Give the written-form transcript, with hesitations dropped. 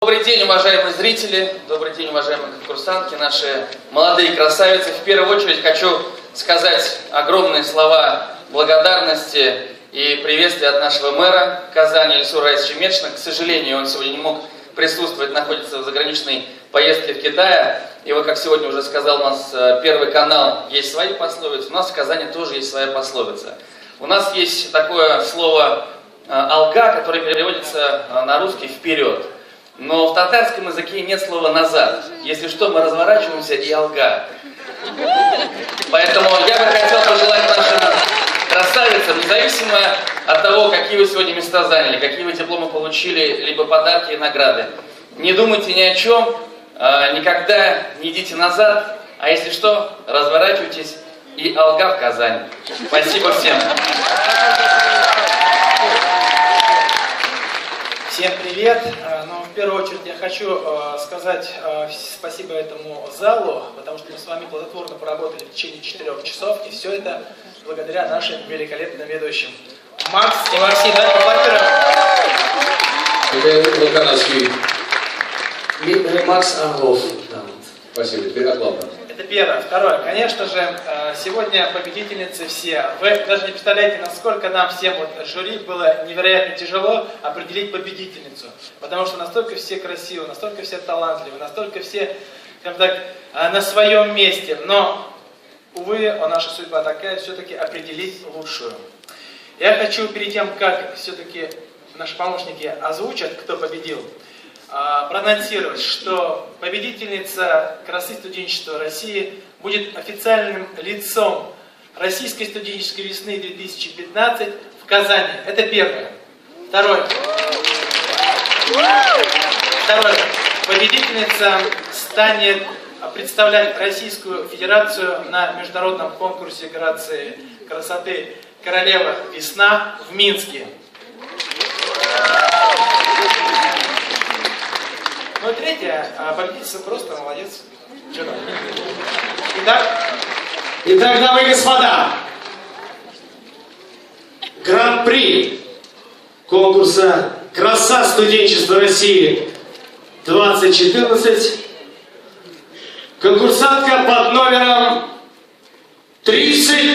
Добрый день, уважаемые зрители, добрый день, уважаемые конкурсантки, наши молодые красавицы. В первую очередь хочу сказать огромные слова благодарности и приветствия от нашего мэра Казани Ильсура Раисовича Метшина. К сожалению, он сегодня не мог присутствовать, находится в заграничной поездке в Китае. И вот, как сегодня уже сказал у нас Первый канал, есть свои пословицы, у нас в Казани тоже есть своя пословица. У нас есть такое слово «алга», которое переводится на русский «вперед». Но в татарском языке нет слова «назад». Если что, мы разворачиваемся и «алга». Поэтому я бы хотел пожелать нашим красавицам, независимо от того, какие вы сегодня места заняли, какие вы дипломы получили, либо подарки и награды, не думайте ни о чем, никогда не идите назад, а если что, разворачивайтесь и «алга» в Казани. Спасибо всем. Всем привет! Но в первую очередь я хочу сказать спасибо этому залу, потому что мы с вами плодотворно поработали в течение 4 часов, и все это благодаря нашим великолепным ведущим. Макс и Максим, давайте поаплодируем. Это канадский. Макс Орлов. Спасибо, теперь оплата. Это первое. Второе. Конечно же, сегодня победительницы все. Вы даже не представляете, насколько нам всем жюри было невероятно тяжело определить победительницу. Потому что настолько все красивы, настолько все талантливы, настолько все, скажем так, на своем месте. Но, увы, наша судьба такая, все-таки определить лучшую. Я хочу, перед тем, как все-таки наши помощники озвучат, кто победил, проанонсировать, что победительница красы студенчества России будет официальным лицом Российской студенческой весны 2015 в Казани. Это первое. Второе. Победительница станет представлять Российскую Федерацию на международном конкурсе красоты «Королева Весна» в Минске. Ну и третье, победительница просто молодец. Итак, дамы и господа, гран-при конкурса «Краса студенчества России 2014», конкурсантка под номером 32.